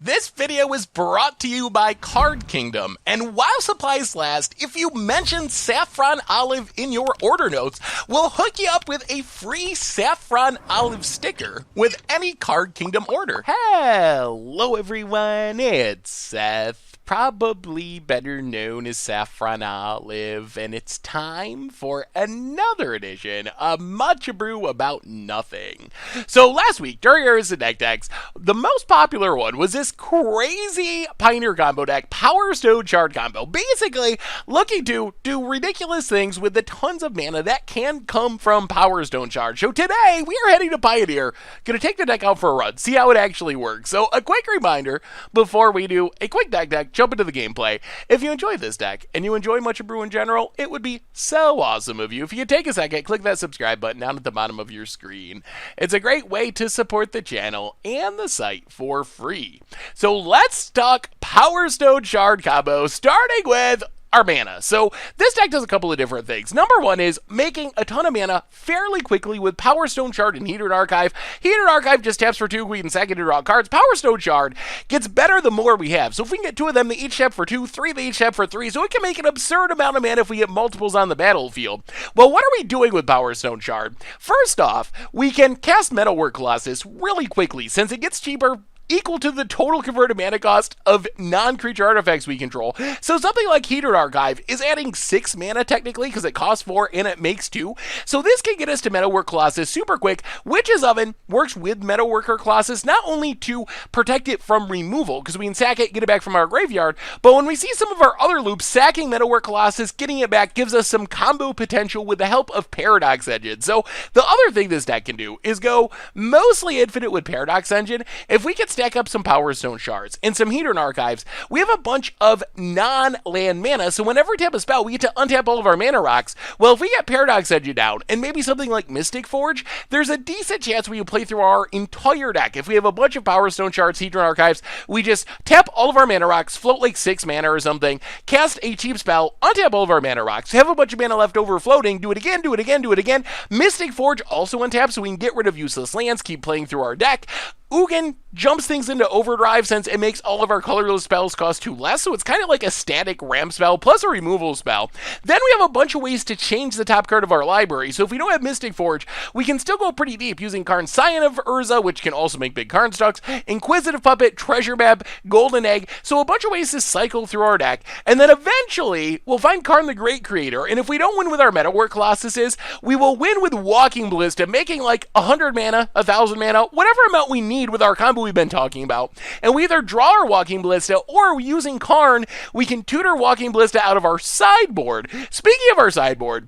This video is brought to you by Card Kingdom, and while supplies last, if you mention Saffron Olive in your order notes, we'll hook you up with a free Saffron Olive sticker with any Card Kingdom order. Hello everyone, it's Seth, probably better known as Saffron Olive, and it's time for another edition of Much Abrew About Nothing. So last week, during our deck decks, the most popular one was this crazy Pioneer combo deck, Powerstone Shard combo, basically looking to do ridiculous things with the tons of mana that can come from Powerstone Shard. So today, we are heading to Pioneer, gonna take the deck out for a run, see how it actually works. So a quick reminder, before we do a quick deck, jump into the gameplay. If you enjoy this deck, and you enjoy Much Abrew in general, it would be so awesome of you if you could take a second, click that subscribe button down at the bottom of your screen. It's a great way to support the channel and the site for free. So let's talk Powerstone Shard combo, starting with our mana. So this deck does a couple of different things. Number one is making a ton of mana fairly quickly with Powerstone Shard and Heated Archive. Heated Archive just taps for 2, we can sack it to draw cards. Powerstone Shard gets better the more we have. So if we can get 2 of them, they each tap for 2, 3 they each tap for 3, so it can make an absurd amount of mana if we get multiples on the battlefield. Well, what are we doing with Powerstone Shard? First off, we can cast Metalwork Colossus really quickly, since it gets cheaper, equal to the total converted mana cost of non-creature artifacts we control. So something like Heated Archive is adding 6 mana technically because it costs 4 and it makes 2. So this can get us to Metalwork Colossus super quick. Witch's Oven works with Metalworker Colossus not only to protect it from removal, because we can sack it, get it back from our graveyard, but when we see some of our other loops, sacking Metalwork Colossus, getting it back gives us some combo potential with the help of Paradox Engine. So the other thing this deck can do is go mostly infinite with Paradox Engine. If we get stack up some Powerstone Shards and some Heater Archives, we have a bunch of non-land mana, so whenever we tap a spell, we get to untap all of our mana rocks. Well, if we get Paradox Engine down, and maybe something like Mystic Forge, there's a decent chance we can play through our entire deck. If we have a bunch of Powerstone Shards, Heater Archives, we just tap all of our mana rocks, float like 6 mana or something, cast a cheap spell, untap all of our mana rocks, have a bunch of mana left over floating, do it again, do it again, do it again. Mystic Forge also untaps, so we can get rid of useless lands, keep playing through our deck. Ugin jumps things into overdrive since it makes all of our colorless spells cost 2 less, so it's kind of like a static ramp spell plus a removal spell. Then we have a bunch of ways to change the top card of our library, so if we don't have Mystic Forge, we can still go pretty deep using Karn Scion of Urza, which can also make big Karn stocks, Inquisitive Puppet, Treasure Map, Golden Egg, so a bunch of ways to cycle through our deck, and then eventually we'll find Karn the Great Creator, and if we don't win with our Metalwork Colossuses, we will win with Walking Ballista, making like 100 mana, 1,000 mana, whatever amount we need with our combo we've been talking about, and we either draw our Walking Ballista, or using Karn, we can tutor Walking Ballista out of our sideboard. Speaking of our sideboard,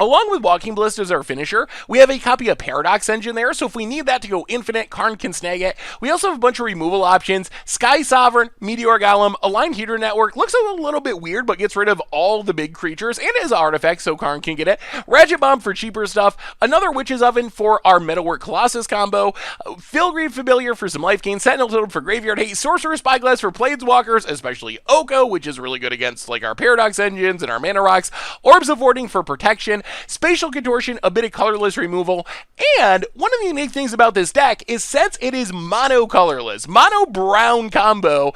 along with Walking Ballista as our finisher, we have a copy of Paradox Engine there, so if we need that to go infinite, Karn can snag it. We also have a bunch of removal options. Sky Sovereign, Meteor Golem, Aligned Heater Network, looks a little bit weird, but gets rid of all the big creatures, and is artifact, so Karn can get it. Ratchet Bomb for cheaper stuff, another Witch's Oven for our Metalwork Colossus combo, Filigree Familiar for some life gain, Sentinel Totem for Graveyard Hate, Sorcerer's Spyglass for Planeswalkers, especially Oko, which is really good against like our Paradox Engines and our Mana Rocks, Orbs of Warding for protection, Spatial Contortion, a bit of colorless removal, and one of the unique things about this deck is since it is mono-colorless, mono-brown combo,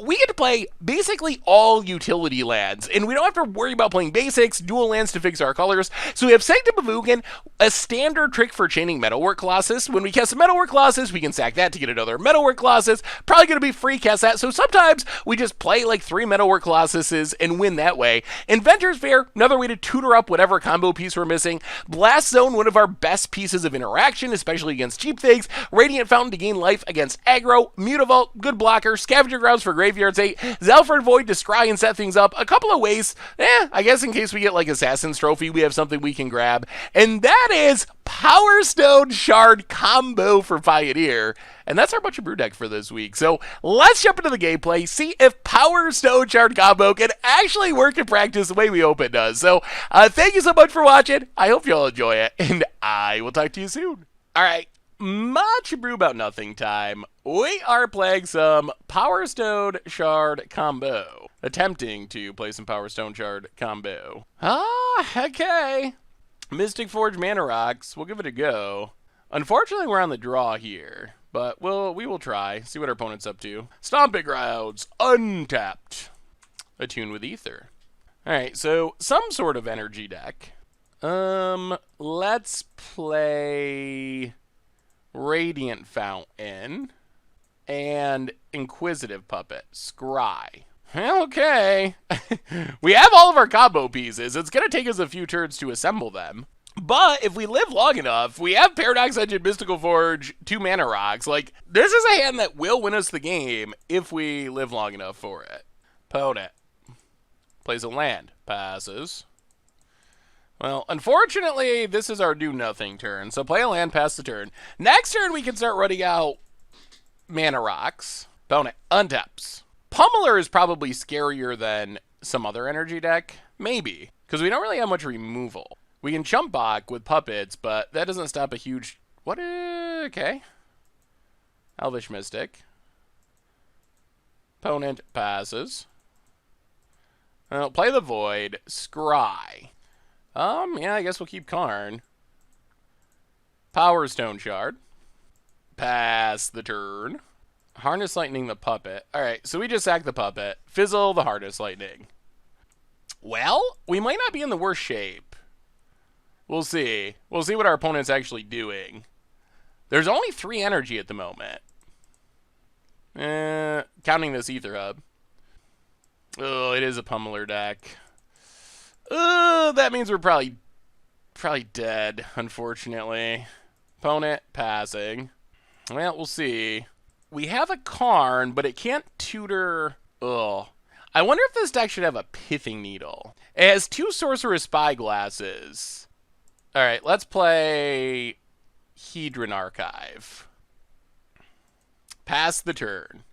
we get to play basically all utility lands, and we don't have to worry about playing basics, dual lands to fix our colors. So we have Sanctum of Ugin, a standard trick for chaining Metalwork Colossus. When we cast a Metalwork Colossus, we can sack that to get another Metalwork Colossus, probably going to be free, cast that, so sometimes we just play like 3 Metalwork Colossuses and win that way. Inventor's Fair, another way to tutor up whatever combo piece we're missing. Blast Zone, one of our best pieces of interaction, especially against cheap things. Radiant Fountain to gain life against aggro. Mutavault, good blocker. Scavenger Grounds for Graveyards 8. Zalford Void to scry and set things up. A couple of ways. I guess in case we get like Assassin's Trophy, we have something we can grab. And that is Powerstone Shard combo for Pioneer. And that's our Much Abrew deck for this week. So let's jump into the gameplay, see if Powerstone Shard combo can actually work in practice the way we hope it does. So thank you so much for watching. I hope you all enjoy it, and I will talk to you soon. All right, Much Abrew About Nothing time. We are playing some Powerstone Shard combo. Attempting to play some Powerstone Shard combo. Okay. Mystic Forge Mana Rocks. We'll give it a go. Unfortunately, we're on the draw here. But we will try. See what our opponent's up to. Stomping Grounds. Untapped. Attune with Ether. Alright, so some sort of energy deck. Let's play Radiant Fountain and Inquisitive Puppet. Scry. Okay. We have all of our combo pieces. It's going to take us a few turns to assemble them. But if we live long enough, we have Paradox Engine, Mystical Forge, 2 mana rocks. Like, this is a hand that will win us the game if we live long enough for it. Opponent plays a land. Passes. Well, unfortunately, this is our do-nothing turn. So play a land, pass the turn. Next turn, we can start running out mana rocks. Opponent untaps. Pummeler is probably scarier than some other energy deck. Maybe. Because we don't really have much removal. We can chump block with puppets, but that doesn't stop a huge... What? Okay. Elvish Mystic. Opponent passes. Well, play the Void. Scry. Yeah, I guess we'll keep Karn. Powerstone Shard. Pass the turn. Harness Lightning the puppet. Alright, so we just sack the puppet. Fizzle the Harness Lightning. Well, we might not be in the worst shape. We'll see. We'll see what our opponent's actually doing. There's only 3 energy at the moment. Counting this Ether Hub. Oh, it is a Pummeler deck. That means we're probably dead, unfortunately. Opponent passing. Well, we'll see. We have a Karn, but it can't tutor... Ugh. I wonder if this deck should have a Pithing Needle. It has 2 Sorcerer's Spyglasses. Alright, let's play Hedron Archive. Pass the turn.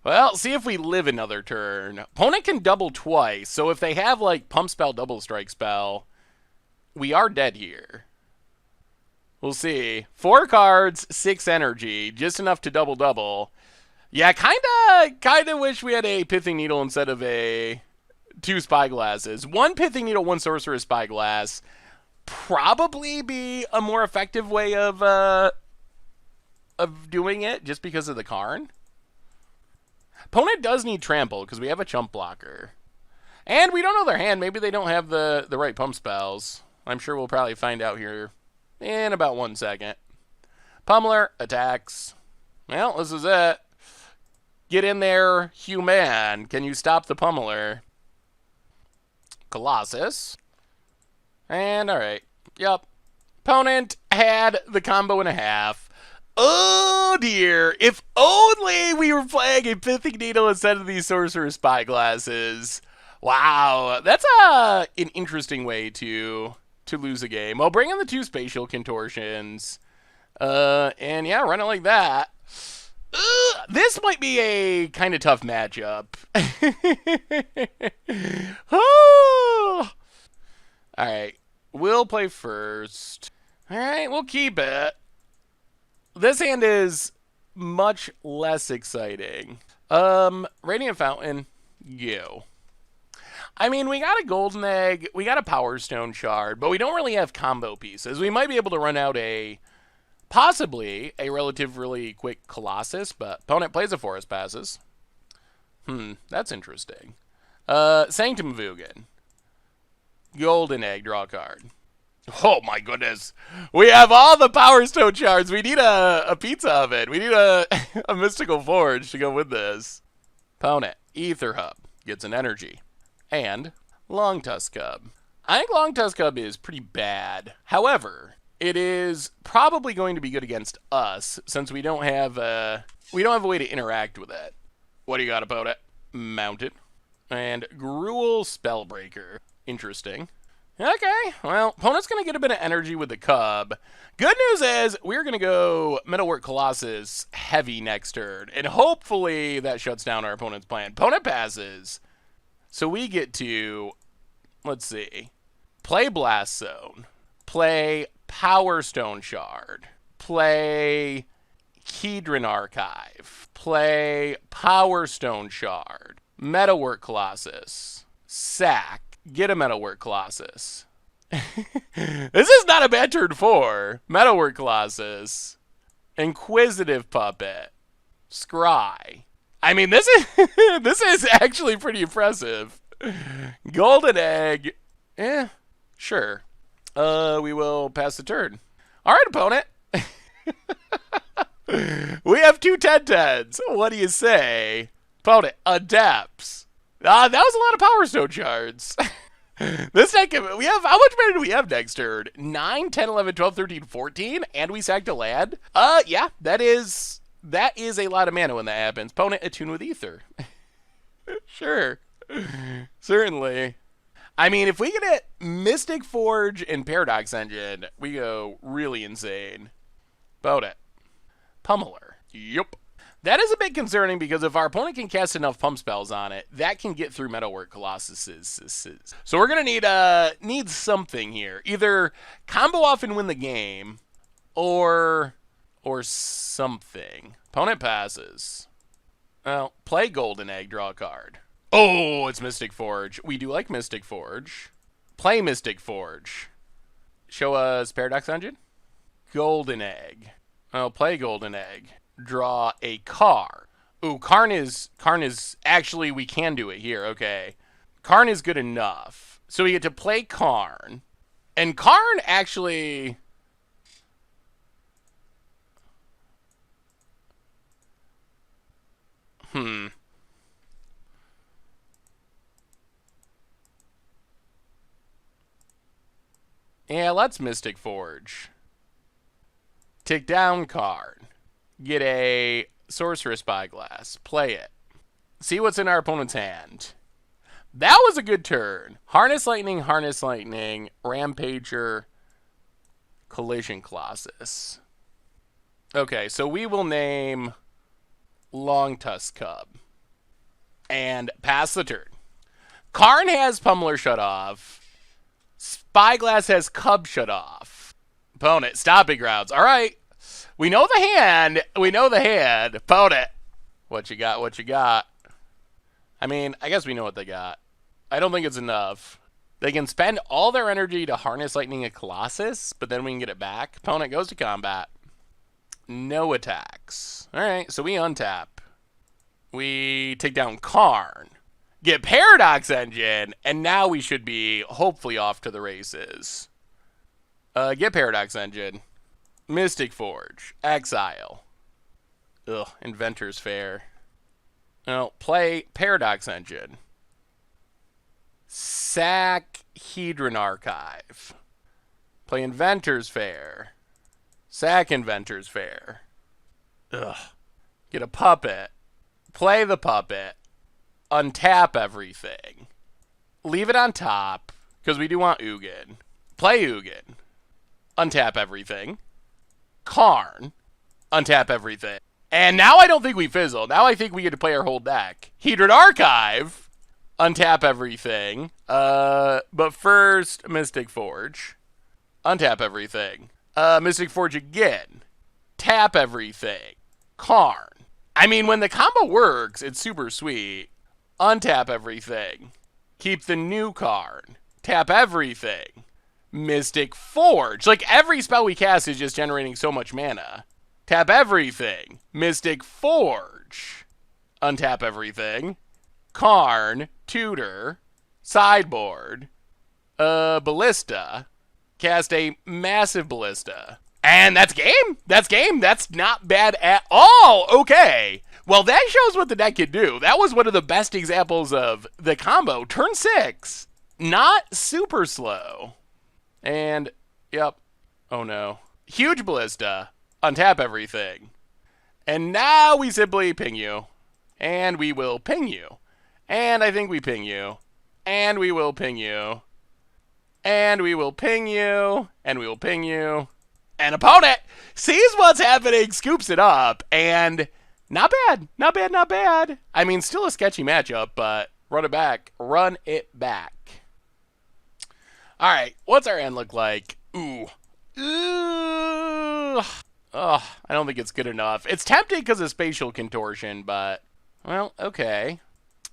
Well, see if we live another turn. Opponent can double twice, so if they have, like, Pump Spell, Double Strike Spell, we are dead here. We'll see. 4 cards, 6 energy, just enough to double-double. Yeah, kinda wish we had a Pithing Needle instead of a 2 Spyglasses. 1 Pithing Needle, 1 Sorcerer's Spyglass. Probably be a more effective way of doing it, just because of the Karn. Opponent does need Trample, because we have a Chump Blocker. And we don't know their hand. Maybe they don't have the right pump spells. I'm sure we'll probably find out here in about 1 second. Pummeler attacks. Well, this is it. Get in there, human. Can you stop the Pummeler? Colossus. And, alright. Yup. Opponent had the combo and a half. Oh dear, if only we were playing a Pithing Needle instead of these Sorcerer's Spyglasses. Wow, that's an interesting way to lose a game. Well, bring in the 2 Spatial Contortions. And yeah, run it like that. This might be a kind of tough matchup. Alright, we'll play first. Alright, we'll keep it. This hand is much less exciting. Radiant Fountain, go. I mean, we got a Golden Egg, we got a Powerstone Shard, but we don't really have combo pieces. We might be able to run out possibly a relatively quick Colossus, but opponent plays a Forest, passes. That's interesting. Sanctum of Ugin. Golden Egg, draw a card. Oh my goodness. We have all the Powerstone Shards. We need a pizza oven. We need a Mystical Forge to go with this. Opponent, Ether Hub, gets an energy. And Long Tusk Cub. I think Long Tusk Cub is pretty bad. However, it is probably going to be good against us since we don't have a way to interact with it. What do you got, opponent? Mounted. And Gruul Spellbreaker. Interesting. Okay, well, opponent's going to get a bit of energy with the Cub. Good news is, we're going to go Metalwork Colossus heavy next turn, and hopefully that shuts down our opponent's plan. Opponent passes, so we get to, let's see, play Blast Zone, play Powerstone Shard, play Hedron Archive, play Powerstone Shard, Metalwork Colossus, sack, get a Metalwork Colossus. This is not a bad turn 4. Metalwork Colossus. Inquisitive Puppet. Scry. I mean, this is this is actually pretty impressive. Golden Egg. Sure. We will pass the turn. All right, opponent. We have 2 10-10s. What do you say? Opponent, Adepts. That was a lot of Powerstone shards. This deck, we have, how much mana do we have next turn? 9, 10, 11, 12, 13, 14, and we sacked a land? Yeah, that is a lot of mana when that happens. Opponent, Attune with Ether. Sure. Certainly. I mean, if we get Mystic Forge and Paradox Engine, we go really insane. Opponent, Pummeler. Yup. That is a bit concerning because if our opponent can cast enough pump spells on it, that can get through Metalwork Colossuses. So we're going to need something here. Either combo off and win the game, or something. Opponent passes. Well, play Golden Egg, draw a card. Oh, it's Mystic Forge. We do like Mystic Forge. Play Mystic Forge. Show us Paradox Engine. Golden Egg. Well, play Golden Egg. Draw a card. Ooh, Karn is actually, we can do it here. Okay. Karn is good enough. So we get to play Karn. And Karn actually... Yeah, let's Mystic Forge. Take down card. Get a Sorcerer Spyglass. Play it. See what's in our opponent's hand. That was a good turn. Harness Lightning, Rampager, Collision Colossus. Okay, so we will name Long Tusk Cub. And pass the turn. Karn has Pummeler shut off. Spyglass has Cub shut off. Opponent, Stomping Grounds. All right. We know the hand. Opponent. What you got? I mean, I guess we know what they got. I don't think it's enough. They can spend all their energy to Harness Lightning a Colossus, but then we can get it back. Opponent goes to combat. No attacks. All right, so we untap. We take down Karn. Get Paradox Engine, and now we should be hopefully off to the races. Get Paradox Engine. Mystic Forge. Exile. Ugh, Inventor's Fair. No, play Paradox Engine. Sack Hedron Archive. Play Inventor's Fair. Sack Inventor's Fair. Ugh. Get a puppet. Play the puppet. Untap everything. Leave it on top, because we do want Ugin. Play Ugin. Untap everything. Karn. Untap everything. And now I don't think we fizzle. Now I think we get to play our whole deck. Hedron Archive. Untap everything. But first, Mystic Forge. Untap everything. Mystic Forge again. Tap everything. Karn. I mean, when the combo works, it's super sweet. Untap everything. Keep the new card. Tap everything. Mystic Forge. Like, every spell we cast is just generating so much mana. Tap everything. Mystic Forge. Untap everything. Karn. Tutor. Sideboard. Ballista. Cast a massive Ballista. And that's game. That's game. That's not bad at all. Okay. Well, that shows what the deck can do. That was one of the best examples of the combo. Turn 6. Not super slow. And, yep. Oh, no. Huge Ballista. Untap everything. And now we simply ping you. And we will ping you. And I think we ping you. And we will ping you. And we will ping you. And we will ping you. And opponent sees what's happening, scoops it up, and not bad. Not bad, not bad. I mean, still a sketchy matchup, but run it back. Run it back. All right, what's our end look like? Ooh. Ooh. Oh, I don't think it's good enough. It's tempting because of spatial contortion, but, well, okay.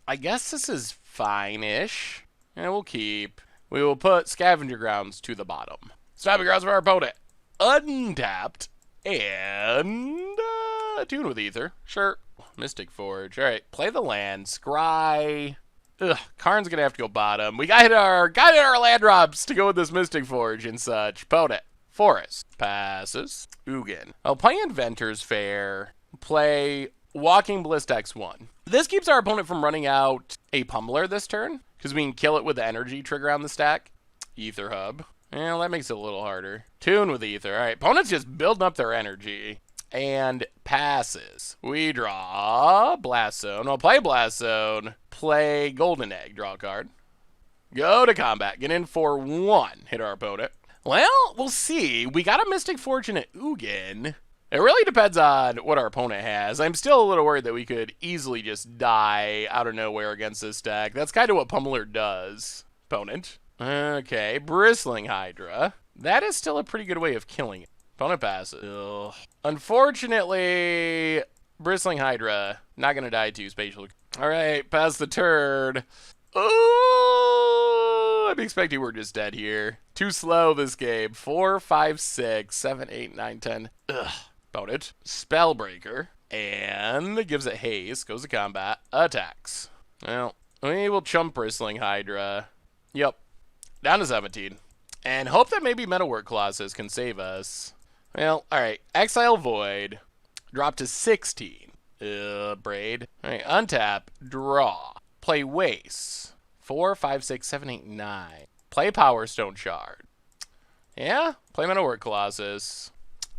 I guess this is fine-ish. And we'll keep. We will put Scavenger Grounds to the bottom. Stomping Grounds for our opponent. Untapped. And Tune with Ether. Sure. Mystic Forge. All right, play the land. Scry. Ugh, Karn's gonna have to go bottom. We got our land drops to go with this Mystic Forge and such. Opponent. Forest. Passes. Ugin. I'll play Inventor's Fair. Play Walking Bliss X1. This keeps our opponent from running out a Pummeler this turn, because we can kill it with the energy trigger on the stack. Ether Hub. Well, that makes it a little harder. Tune with Ether. All right, opponent's just building up their energy. And passes. We draw Blast Zone. I'll play Blast Zone. Play Golden Egg. Draw a card. Go to combat. Get in for 1. Hit our opponent. Well, we'll see. We got a Mystic Forge and an Ugin. It really depends on what our opponent has. I'm still a little worried that we could easily just die out of nowhere against this deck. That's kind of what Pummeler does. Opponent. Okay, Bristling Hydra. That is still a pretty good way of killing it. Opponent passes. Ugh. Unfortunately, Bristling Hydra, not going to die to spatial. All right, pass the turn. Oh, I'm expecting we're just dead here. Too slow this game. 4, 5, 6, 7, 8, 9, 10. Ugh. Opponent. Spellbreaker. And gives it haste. Goes to combat. Attacks. Well, we will chump Bristling Hydra. Yep. Down to 17. And hope that maybe Metalwork Colossus can save us. Well, alright. Exile Void. Drop to 16. Braid. Alright, untap. Draw. Play Waste. 4, 5, 6, 7, 8, 9. Play Powerstone Shard. Yeah, play Metalwork Colossus.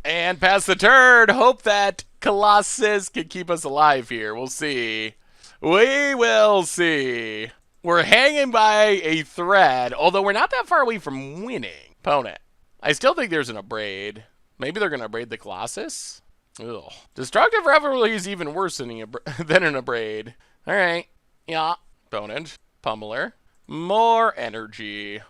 And pass the turn. Hope that Colossus can keep us alive here. We'll see. We will see. We're hanging by a thread, although we're not that far away from winning. Opponent. I still think there's an Abrade. Maybe they're going to Abrade the Colossus? Ugh. Destructive Revelry is even worse than an Abrade. All right. Yeah. Opponent. Pummeler. More energy.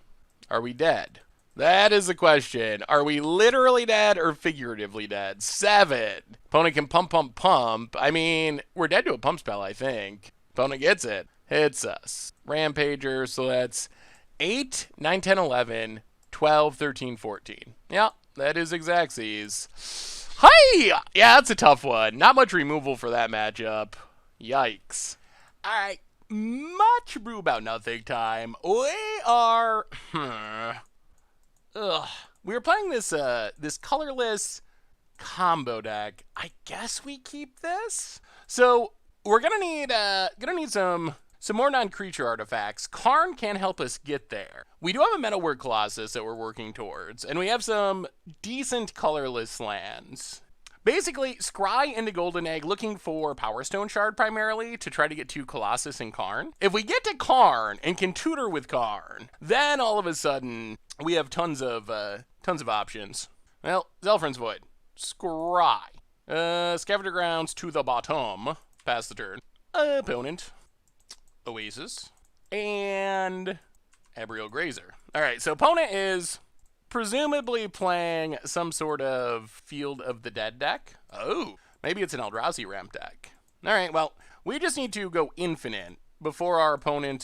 Are we dead? That is the question. Are we literally dead or figuratively dead? 7. Opponent can pump, pump, pump. I mean, we're dead to a pump spell, I think. Opponent gets it. Hits us. Rampager, so that's 8, 9, 10, 11, 12, 13, 14. Yeah, that is Xaxes. Hi! Yeah, that's a tough one. Not much removal for that matchup. Yikes. Alright, much brew about nothing time. We are... We were playing this this colorless combo deck. I guess we keep this? So, we're gonna need some more non-creature artifacts. Karn can help us get there. We do have a Metalwork Colossus that we're working towards, and we have some decent colorless lands. Basically, Scry into Golden Egg looking for Powerstone Shard primarily to try to get to Colossus and Karn. If we get to Karn and can tutor with Karn, then all of a sudden we have tons of options. Well, Zelfrin's Void. Scry. Scavenger Grounds to the bottom. Pass the turn. Opponent. Oasis. And Abrew Grazer. Alright, so opponent is presumably playing some sort of Field of the Dead deck. Oh, maybe it's an Eldrazi ramp deck. Alright, well, we just need to go infinite before our opponent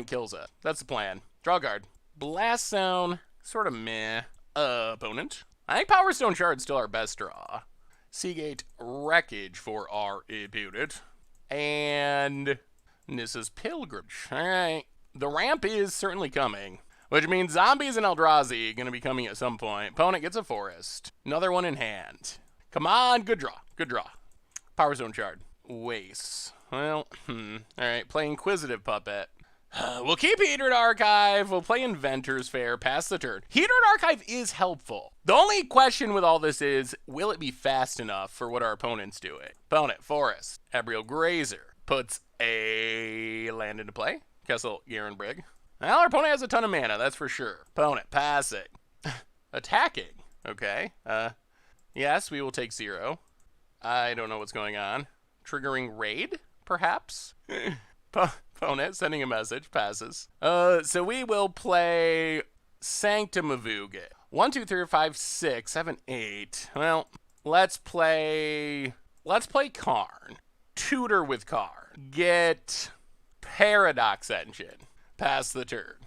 kills us. That's the plan. Draw card. Blast Zone, sort of meh. Opponent. I think Powerstone Shard's still our best draw. Seagate Wreckage for our opponent. And Nissa's Pilgrimage. Alright. The ramp is certainly coming, which means zombies and Eldrazi are going to be coming at some point. Opponent gets a forest. Another one in hand. Come on, good draw. Good draw. Powerstone Shard. Waste. Well, alright, play Inquisitive Puppet. We'll keep Heatered Archive. We'll play Inventor's Fair. Pass the turn. Heatered Archive is helpful. The only question with all this is, will it be fast enough for what our opponent's doing? Opponent, Forest. Abrew Grazer puts a land into play. Kessel, Garen Brigg. Well, our opponent has a ton of mana, that's for sure. Opponent, passing. Attacking. Okay. Yes, we will take 0. I don't know what's going on. Triggering Raid, perhaps? Opponent, sending a message, passes. So we will play Sanctum of Ugin. 1, 2, 3, 4, 5, 6, 7, 8. Well, let's play Karn. Tutor with Karn. Get Paradox Engine. Pass the turn.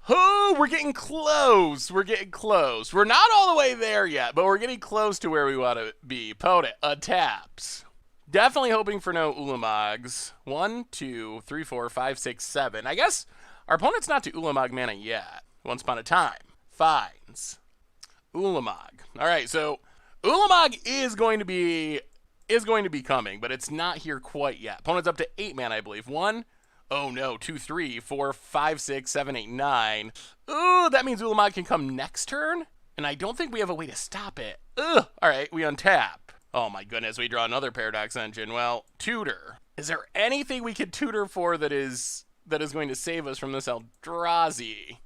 Oh, we're getting close. We're getting close. We're not all the way there yet, but we're getting close to where we want to be. Opponent taps. Definitely hoping for no Ulamogs. 1, 2, 3, 4, 5, 6, 7. I guess our opponent's not to Ulamog mana yet. Once upon a time. Finds Ulamog. All right, so Ulamog is going to be coming, but it's not here quite yet. Opponent's up to 8 mana, I believe. 1. Oh no, 2, 3, 4, 5, 6, 7, 8, 9. Ooh, that means Ulamog can come next turn, and I don't think we have a way to stop it. Ugh. All right, we untap. Oh my goodness, we draw another Paradox Engine. Well, tutor. Is there anything we could tutor for that is going to save us from this Eldrazi?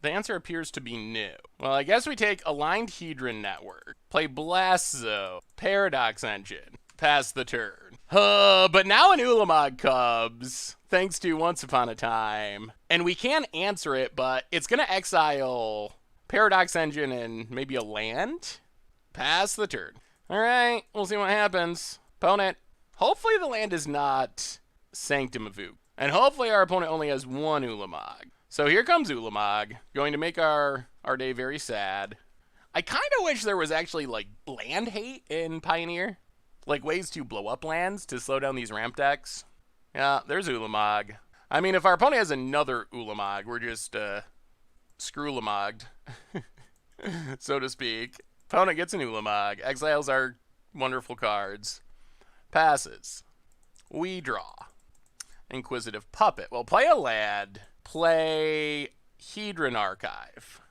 The answer appears to be no. Well, I guess we take Aligned Hedron Network, play Blast Zone, Paradox Engine, pass the turn. But now an Ulamog comes, thanks to Once Upon a Time. And we can answer it, but it's going to exile Paradox Engine and maybe a land? Pass the turn. All right, we'll see what happens. Opponent, hopefully the land is not Sanctum of Ook. And hopefully our opponent only has 1 Ulamog. So here comes Ulamog, going to make our day very sad. I kind of wish there was actually, like, land hate in Pioneer. Like, ways to blow up lands to slow down these ramp decks. Yeah, there's Ulamog. I mean, if our opponent has another Ulamog, we're just, screw-lamogged, so to speak. Opponent gets an Ulamog, exiles our wonderful cards, passes. We draw. Inquisitive Puppet. Well, play a land, play Hedron Archive,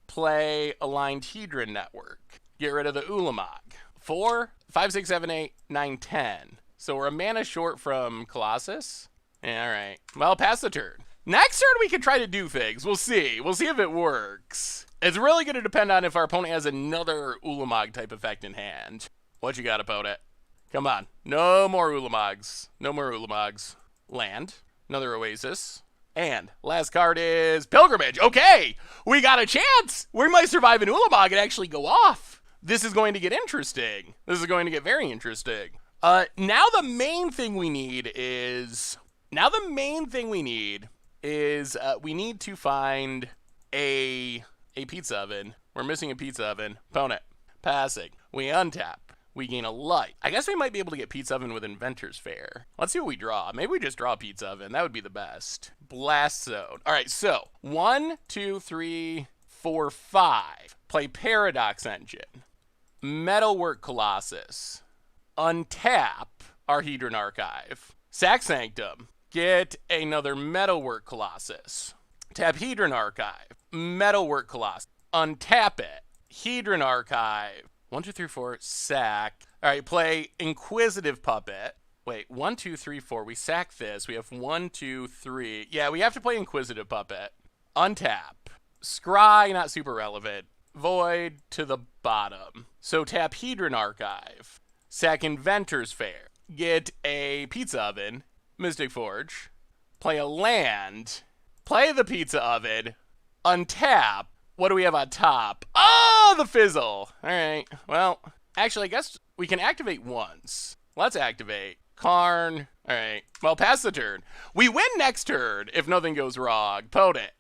play Aligned Hedron Network, get rid of the Ulamog. 4, 5, 6, 7, 8, 9, 10. So we're a mana short from Colossus. Yeah, all right. Well, pass the turn. Next turn we can try to do things. We'll see. We'll see if it works. It's really going to depend on if our opponent has another Ulamog type effect in hand. What you got, opponent? Come on. No more Ulamogs. No more Ulamogs. Land. Another Oasis. And last card is Pilgrimage. Okay, we got a chance. We might survive an Ulamog and actually go off. This is going to get interesting. This is going to get very interesting. Now the main thing we need is we need to find a pizza oven. We're missing a pizza oven. Opponent. Passing. We untap. We gain a light. I guess we might be able to get Pizza Oven with Inventor's Fair. Let's see what we draw. Maybe we just draw Pizza Oven. That would be the best. Blast Zone. All right, so 1, 2, 3, 4, 5. Play Paradox Engine. Metalwork Colossus. Untap our Hedron Archive. Sack Sanctum. Get another Metalwork Colossus. Tap Hedron Archive. Metalwork Colossus. Untap it. Hedron Archive. 1, 2, 3, 4, sack. All right, play Inquisitive Puppet. Wait, 1, 2, 3, 4. We sack this. We have 1, 2, 3. Yeah, we have to play Inquisitive Puppet. Untap. Scry, not super relevant. Void to the bottom. So tap Hedron Archive. Sack Inventor's Fair. Get a Pizza Oven. Mystic Forge. Play a land. Play the Pizza Oven. Untap. What do we have on top? Oh, the Fizzle. All right. Well, actually, I guess we can activate once. Let's activate. Karn. All right. Well, pass the turn. We win next turn if nothing goes wrong. Opponent.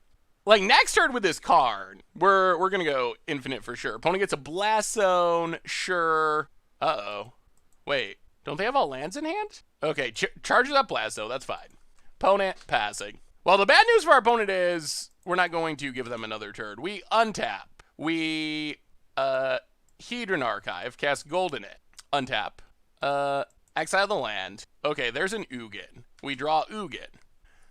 Like, next turn with this Karn, we're going to go infinite for sure. Opponent gets a Blast Zone. Sure. Uh-oh. Wait. Don't they have all lands in hand? Okay. Charges up Blast Zone. That's fine. Opponent passing. Well, the bad news for our opponent is we're not going to give them another turn. We untap. We, Hedron Archive. Cast gold in it. Untap. Exile the land. Okay, there's an Ugin. We draw Ugin.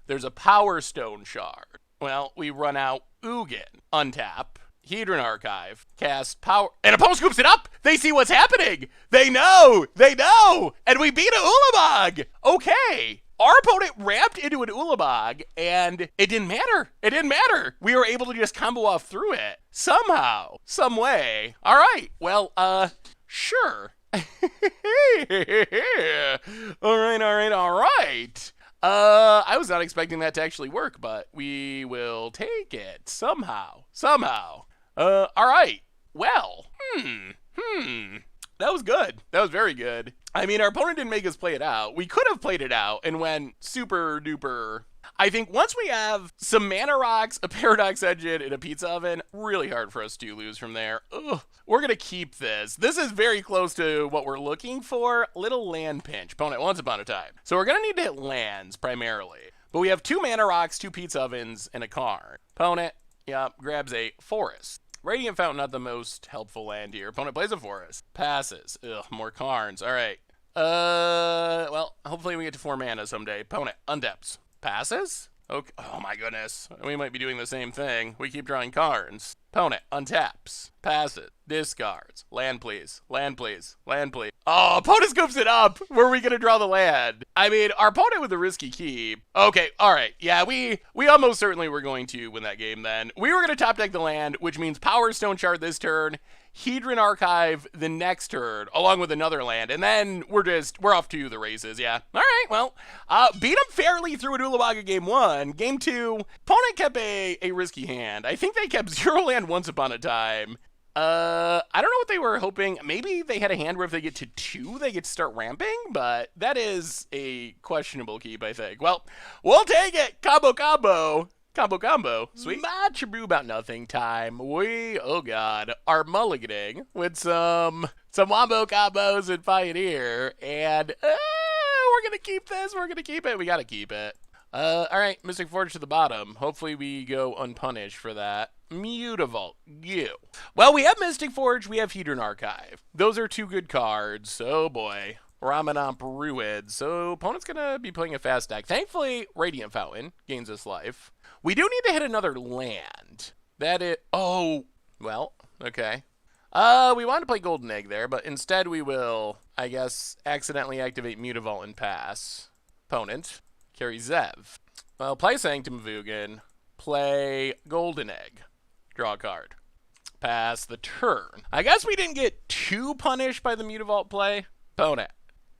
There's a Powerstone shard. Well, we run out Ugin. Untap. Hedron Archive. Cast power. And opponent scoops it up! They see what's happening! They know! They know! And we beat a Ulamog! Okay! Our opponent ramped into an Ulamog, and it didn't matter. It didn't matter. We were able to just combo off through it. Somehow. Some way. All right. Well, sure. All right. I was not expecting that to actually work, but we will take it. Somehow. All right. Well, that was good. That was very good. I mean, our opponent didn't make us play it out. We could have played it out and went super duper. I think once we have some mana rocks, a paradox engine, and a pizza oven, really hard for us to lose from there. Ugh. We're going to keep this. This is very close to what we're looking for. Little land pinch. Opponent, once upon a time. So we're going to need to hit lands primarily. But we have 2 mana rocks, 2 pizza ovens, and a card. Opponent, grabs a forest. Radiant Fountain, not the most helpful land here. Opponent plays a forest. Passes. Ugh, more cards. All right. Well, hopefully we get to 4 mana someday. Opponent, untaps. Passes? Okay. Oh my goodness. We might be doing the same thing. We keep drawing cards. Opponent, untaps. Passes. Discards. Land please. Land please. Land please. Oh, opponent scoops it up. Were we going to draw the land? I mean, our opponent with a risky keep. Okay, all right. Yeah, we almost certainly were going to win that game then. We were going to top deck the land, which means Powerstone Shard this turn, Hedron Archive the next turn, along with another land, and then we're off to the races, yeah. All right, well, beat them fairly through at Ulawaga game 1. Game 2, opponent kept a risky hand. I think they kept 0 land once upon a time. I don't know what they were hoping. Maybe they had a hand where if they get to 2, they get to start ramping, but that is a questionable keep, I think. Well, we'll take it. Combo, combo. Combo, combo. Sweet. Much Abrew about nothing time. We, oh god, are mulliganing with some wombo combos and Pioneer, and we're gonna keep this. We're gonna keep it. We gotta keep it. All right, Mystic Forge to the bottom. Hopefully we go unpunished for that. Mutavault, you. Well, we have Mystic Forge, we have Hedron Archive. Those are 2 good cards. Oh boy. Ramadan Ruid. So opponent's gonna be playing a fast deck. Thankfully, Radiant Fountain gains us life. We do need to hit another land. Oh, well, okay. We wanted to play Golden Egg there, but instead we will, I guess, accidentally activate Mutavault and pass. Opponent, carry Zev. Well, play Sanctum Vugan, play Golden Egg, draw a card. Pass the turn. I guess we didn't get too punished by the Mutavault play. Opponent,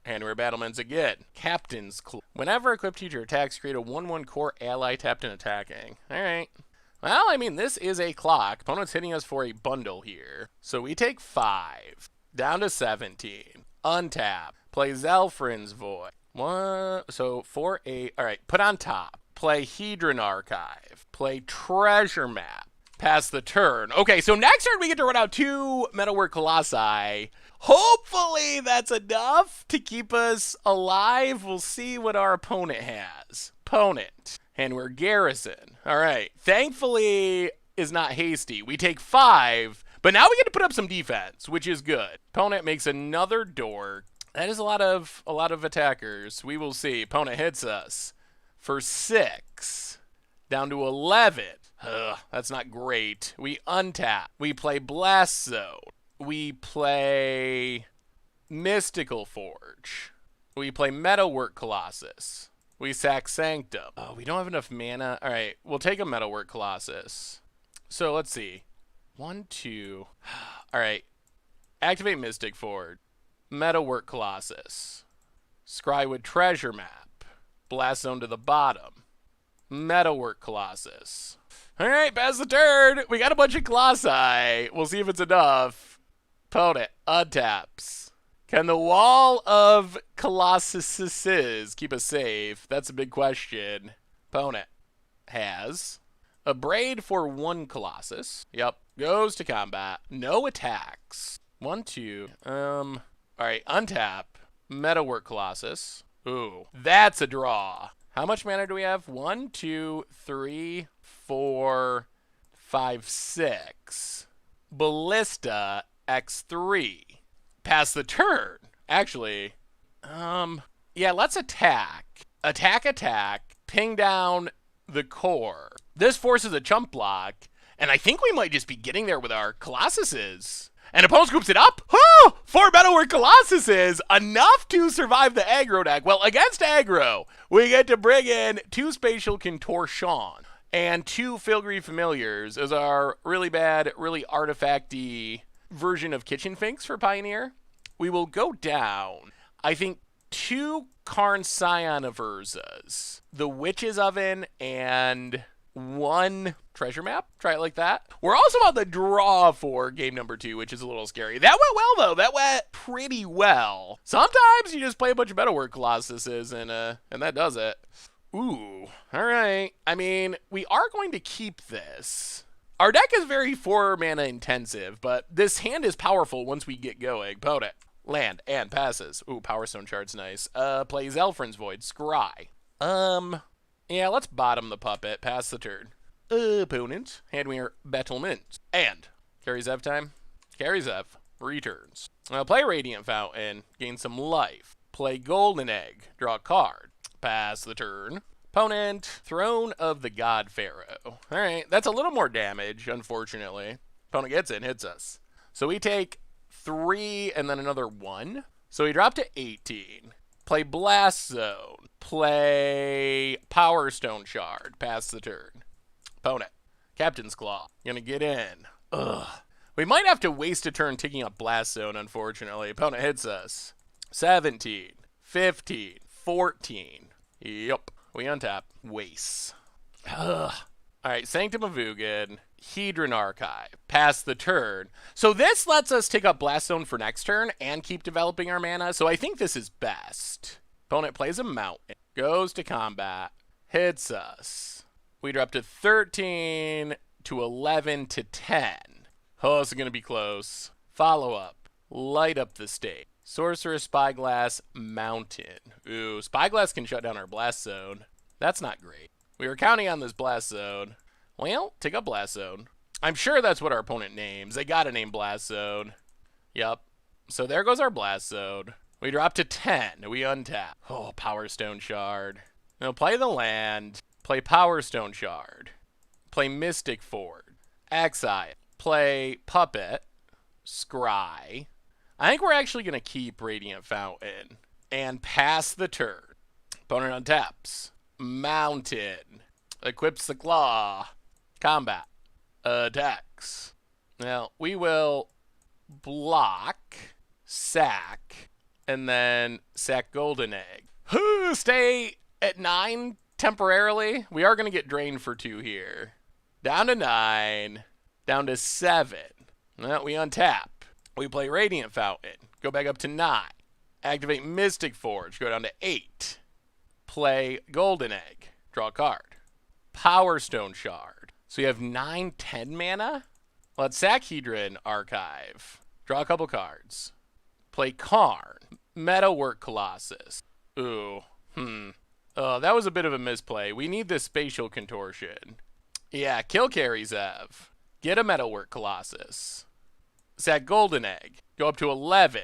Handwear Battlements again. Captain's Clue. Whenever equipped teacher attacks, create a 1/1 core ally tapped and attacking. Alright. Well, I mean, this is a clock. Opponent's hitting us for a bundle here. So we take 5. Down to 17. Untap. Play Zelfrin's Void. What? So 4/8. Alright, put on top. Play Hedron Archive. Play Treasure Map. Pass the turn. Okay, so next turn we get to run out 2 Metalwork Colossi. Hopefully that's enough to keep us alive. We'll see what our opponent has. Opponent. Handwear Garrison. All right. Thankfully is not hasty. We take 5, but now we get to put up some defense, which is good. Opponent makes another door. That is a lot of attackers. We will see. Opponent hits us for 6. Down to 11. Ugh, that's not great. We untap. We play Blast Zone. We play Mystical Forge. We play Metalwork Colossus. We sack Sanctum. Oh, we don't have enough mana. All right, we'll take a Metalwork Colossus. So let's see. 1, 2. All right. Activate Mystic Forge. Metalwork Colossus. Scrywood Treasure Map. Blast Zone to the bottom. Metalwork Colossus. All right, pass the turn. We got a bunch of Colossi. We'll see if it's enough. Opponent untaps. Can the wall of Colossuses keep us safe? That's a big question. Opponent has a braid for 1 Colossus. Yep. Goes to combat. No attacks. 1, 2. All right. Untap. Metalwork Colossus. Ooh. That's a draw. How much mana do we have? 1, 2, 3, 4, 5, 6. Ballista X3. Pass the turn. Actually, yeah, let's attack. Attack. Ping down the core. This forces a chump block, and I think we might just be getting there with our Colossuses. And opponent scoops it up. Oh, 4 Metalwork Colossuses. Enough to survive the aggro deck. Well, against aggro, we get to bring in 2 Spatial Contortion and 2 Filigree Familiars as our really bad, really artifacty version of Kitchen Finks for Pioneer. We will go down, I think, 2 Karn Scion Aversas, the Witch's Oven, and 1 Treasure Map. Try it like that. We're also on the draw for game number 2, which is a little scary. That went well, though. That went pretty well. Sometimes you just play a bunch of Metalwork Colossuses, and that does it. Ooh, all right. I mean, we are going to keep this. Our deck is very 4 mana intensive, but this hand is powerful once we get going. Opponent, land, and passes. Ooh, Powerstone Shard's nice. Plays Elfrin's Void, Scry. Yeah, let's bottom the puppet, pass the turn. Opponent, hand me your battlement. And, carry Zev time? Carry Zev, returns. Now play Radiant Fountain, gain some life. Play Golden Egg, draw a card. Pass the turn. Opponent, Throne of the God Pharaoh. Alright, that's a little more damage, unfortunately. Opponent gets in, hits us. So we take 3 and then another 1. So we drop to 18. Play Blast Zone. Play Powerstone Shard. Pass the turn. Opponent, Captain's Claw. Gonna get in. Ugh. We might have to waste a turn taking up Blast Zone, unfortunately. Opponent hits us. 17, 15, 14. Yup. We untap. Waste. Ugh. Alright, Sanctum of Ugin. Hedron Archive. Pass the turn. So this lets us take up Blast Zone for next turn and keep developing our mana, so I think this is best. Opponent plays a mountain. Goes to combat. Hits us. We drop to 13 to 11 to 10. Oh, this is going to be close. Follow up. Light up the stage. Sorcerer, Spyglass, Mountain. Ooh, Spyglass can shut down our Blast Zone. That's not great. We were counting on this Blast Zone. Well, take up Blast Zone. I'm sure that's what our opponent names. They gotta name Blast Zone. Yup. So there goes our Blast Zone. We drop to 10. We untap. Oh, Powerstone Shard. Now play the land. Play Powerstone Shard. Play Mystic Forge. Exile. Play Puppet. Scry. I think we're actually going to keep Radiant Fountain. And pass the turn. Opponent untaps. Mountain. Equips the Claw. Combat. Attacks. Now, we will block, sack, and then sack Golden Egg. Stay at 9 temporarily. We are going to get drained for 2 here. Down to 9. Down to 7. Well, we untap. We play Radiant Fountain. Go back up to 9. Activate Mystic Forge. Go down to 8. Play Golden Egg. Draw a card. Powerstone Shard. So you have 9, 10 mana? Let's sack Hedron Archive. Draw a couple cards. Play Karn. Metalwork Colossus. Ooh. That was a bit of a misplay. We need this Spatial Contortion. Yeah, kill carry Zev. Get a Metalwork Colossus. Sack Golden Egg. Go up to 11.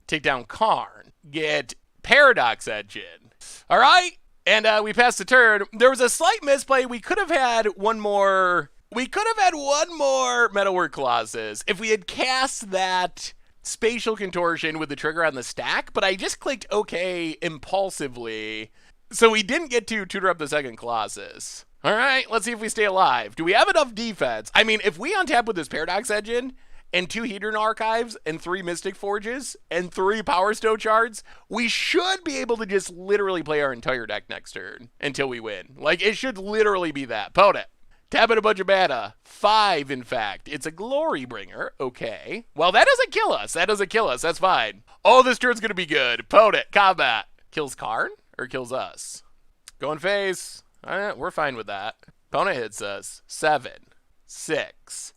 Take down Karn. Get Paradox Engine. Alright. And we passed the turn. There was a slight misplay. We could have had one more Metalwork Colossus if we had cast that Spatial Contortion with the trigger on the stack, but I just clicked OK impulsively, so we didn't get to tutor up the second Colossus. Alright, let's see if we stay alive. Do we have enough defense? I mean, if we untap with this Paradox Engine, and 2 Hedron Archives, and 3 Mystic Forges, and 3 Powerstone Shards, we should be able to just literally play our entire deck next turn until we win. Like, it should literally be that. Opponent, tap in a bunch of mana. 5, in fact. It's a Glory Bringer. Okay. Well, that doesn't kill us. That doesn't kill us. That's fine. Oh, this turn's gonna be good. Opponent, combat. Kills Karn, or kills us? Going face. Alright, we're fine with that. Opponent hits us. 7, 6.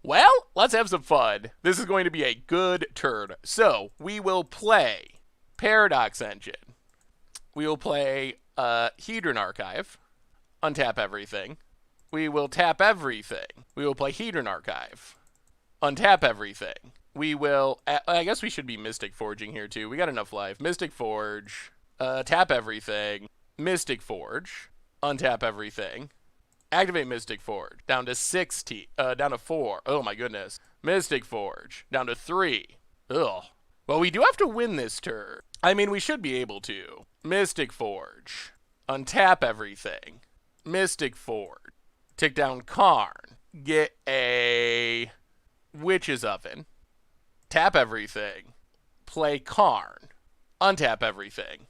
Well, let's have some fun. This is going to be a good turn. So, we will play Paradox Engine. We will play Hedron Archive. Untap everything. We will tap everything. We will play Hedron Archive. Untap everything. We will... I guess we should be Mystic Forging here, too. We got enough life. Mystic Forge. Tap everything. Mystic Forge. Untap everything. Activate Mystic Forge. Down to 16. Down to 4. Oh my goodness. Mystic Forge. Down to 3. Ugh. Well, we do have to win this turn. I mean, we should be able to. Mystic Forge. Untap everything. Mystic Forge. Take down Karn. Get a Witch's Oven. Tap everything. Play Karn. Untap everything.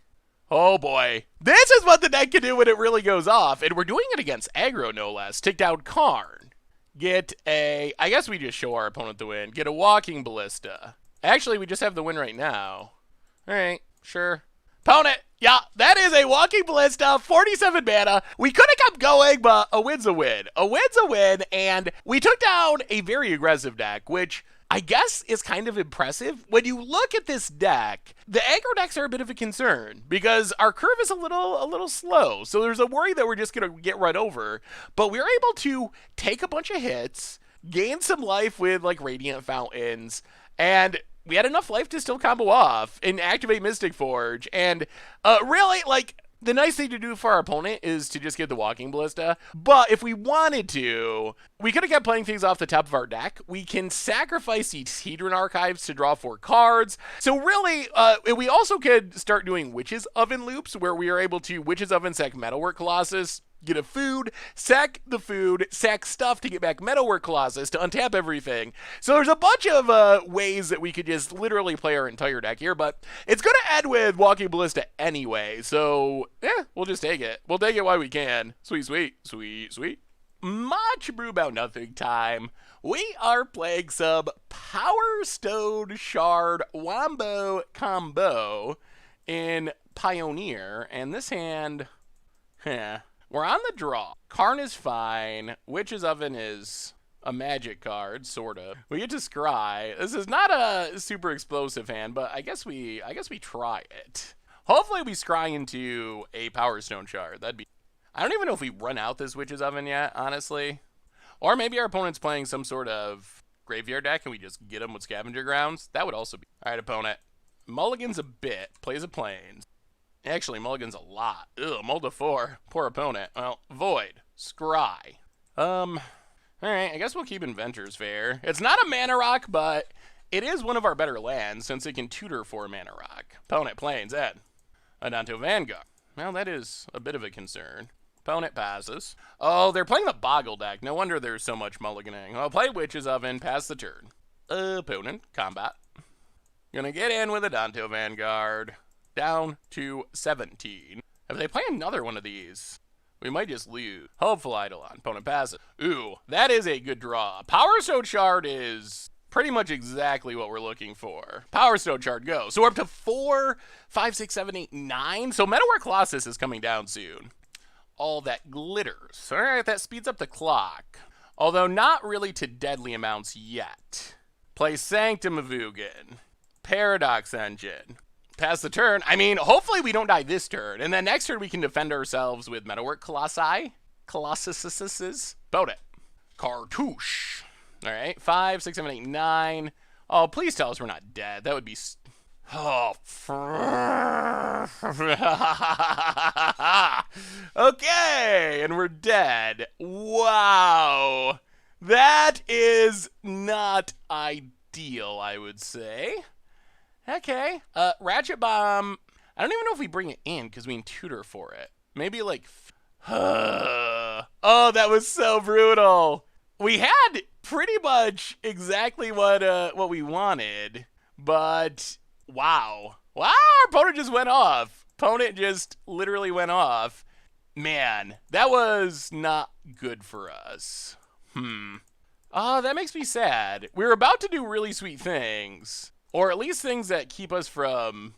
Oh boy. This is what the deck can do when it really goes off. And we're doing it against aggro, no less. Take down Karn. Get a... I guess we just show our opponent the win. Get a Walking Ballista. Actually, we just have the win right now. Alright, sure. Opponent, Yeah, that is a Walking Ballista, 47 mana. We could have kept going, but a win's a win. A win's a win, and we took down a very aggressive deck, which I guess is kind of impressive. When you look at this deck, the aggro decks are a bit of a concern because our curve is a little slow. So there's a worry that we're just going to get run over. But we were able to take a bunch of hits, gain some life with like Radiant Fountains, and we had enough life to still combo off and activate Mystic Forge. And really, like, the nice thing to do for our opponent is to just get the Walking Ballista. But if we wanted to, we could have kept playing things off the top of our deck. We can sacrifice these Hedron Archives to draw 4 cards. So really, we also could start doing Witch's Oven loops where we are able to Witch's Oven sack Metalwork Colossus, get a food, sack the food, sack stuff to get back Metalwork Colossus to untap everything. So there's a bunch of ways that we could just literally play our entire deck here, but it's going to end with Walking Ballista anyway, so yeah, we'll just take it. We'll take it while we can. Sweet, sweet, sweet, sweet. Much brew about nothing time. We are playing some Powerstone Shard Wombo combo in Pioneer, and this hand, we're on the draw. Karn is fine. Witch's Oven is a magic card, sort of. We get to scry. This is not a super explosive hand, but I guess we try it. Hopefully we scry into a Powerstone Shard. That'd be... I don't even know if we run out this Witch's Oven yet, honestly. Or maybe our opponent's playing some sort of graveyard deck and we just get him with Scavenger Grounds. That would also be... Alright, opponent. Mulligans a bit. Plays a Plains. Actually, mulligans a lot. Ugh, mull to 4. Poor opponent. Well, void. Scry. Alright, I guess we'll keep Inventor's Fair. It's not a mana rock, but it is one of our better lands since it can tutor for mana rock. Opponent Plains, Ed. Untitled Vanguard. Well, that is a bit of a concern. Opponent passes. Oh, they're playing the Boggle deck. No wonder there's so much mulliganing. I'll play Witch's Oven, pass the turn. Opponent, combat. Gonna get in with Untitled Vanguard. Down to 17. If they play another one of these, we might just lose. Hopeful Eidolon. Opponent passes. Ooh, that is a good draw. Powerstone Shard is pretty much exactly what we're looking for. Powerstone Shard, go. So we're up to 4, 5, 6, 7, 8, 9. So Metalwork Colossus is coming down soon. All that glitters. All right, that speeds up the clock. Although not really to deadly amounts yet. Play Sanctum of Ugin. Paradox Engine. Pass the turn. I mean, hopefully we don't die this turn. And then next turn we can defend ourselves with Metalwork Colossi. Colossuses. Boat it. Cartouche. Alright. 5, 6, 7, 8, 9. Oh, please tell us we're not dead. That would be... Oh. Okay. And we're dead. Wow. That is not ideal, I would say. Okay. Ratchet Bomb. I don't even know if we bring it in because we can tutor for it. Maybe like... Oh, that was so brutal. We had pretty much exactly what we wanted, but wow. Wow, our opponent just went off. Opponent just literally went off. Man, that was not good for us. Oh, that makes me sad. We were about to do really sweet things. Or at least things that keep us from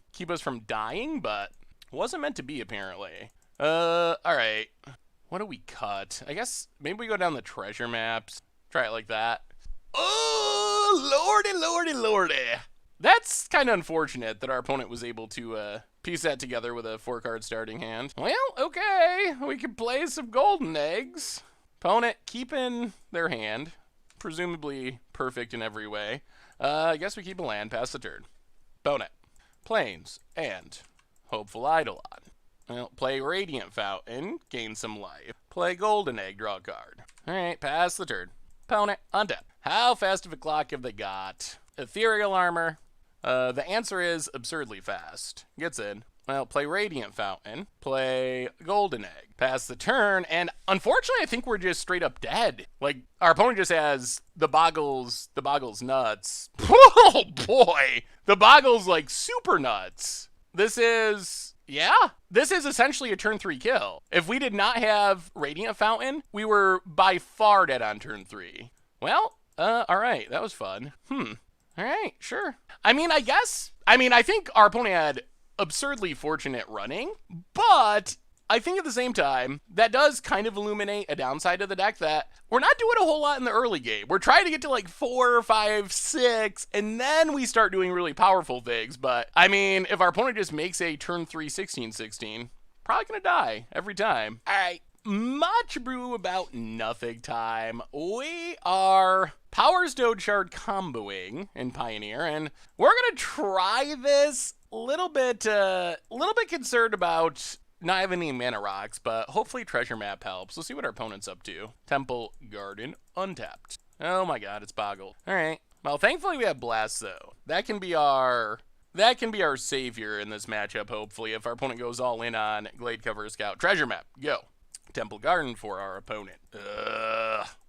dying, but wasn't meant to be, apparently. Alright. What do we cut? I guess maybe we go down the treasure maps. Try it like that. Oh, lordy, lordy, lordy. That's kind of unfortunate that our opponent was able to piece that together with a 4-card starting hand. Well, okay. We could play some golden eggs. Opponent keeping their hand. Presumably perfect in every way. I guess we keep a land, pass the turn. Opponent. Plains. And Hopeful Eidolon. Well, play Radiant Fountain, gain some life. Play Golden Egg, draw a card. Alright, pass the turn. Opponent, untap. How fast of a clock have they got? Ethereal Armor. The answer is absurdly fast. Gets in. Well, play Radiant Fountain. Play Golden Egg. Pass the turn, and unfortunately I think we're just straight up dead. Like, our opponent just has the Boggles nuts. Oh boy! The Boggles, like, super nuts. This is essentially a turn 3 kill. If we did not have Radiant Fountain, we were by far dead on turn 3. Well, alright, that was fun. Alright, sure. I think our opponent had absurdly fortunate running, but I think at the same time, that does kind of illuminate a downside of the deck that we're not doing a whole lot in the early game. We're trying to get to like 4, 5, 6, and then we start doing really powerful things. But, I mean, if our opponent just makes a turn 3 16-16, probably gonna die every time. All right, much brew about nothing time. We are Powerstone Shard comboing in Pioneer, and we're gonna try this a little bit concerned about not having any mana rocks, but hopefully Treasure Map helps. We'll see what our opponent's up to. Temple Garden untapped. Oh my god, it's boggled. All right. Well, thankfully we have Blast though. That can be our savior in this matchup, hopefully, if our opponent goes all in on Gladecover Scout. Treasure Map, go. Temple Garden for our opponent.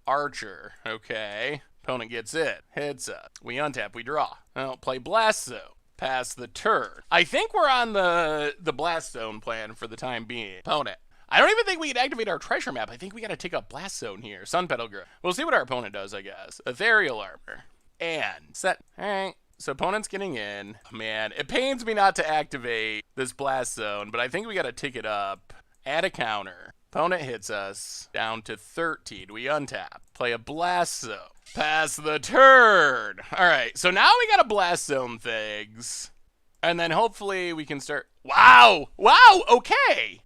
Archer, okay. Opponent gets it, hits us. We untap, we draw. Well, play Blast though. Pass the turn. I think we're on the Blast Zone plan for the time being. Opponent. I don't even think we can activate our Treasure Map. I think we gotta take up Blast Zone here. Sun Petal Grove. We'll see what our opponent does, I guess. Ethereal Armor. And set. Alright. So opponent's getting in. Man, it pains me not to activate this Blast Zone, but I think we gotta tick it up. Add a counter. Opponent hits us. Down to 13. We untap. Play a Blast Zone. Pass the turn. All right, so now we got to Blast Zone things. And then hopefully we can start. Wow. Wow, okay.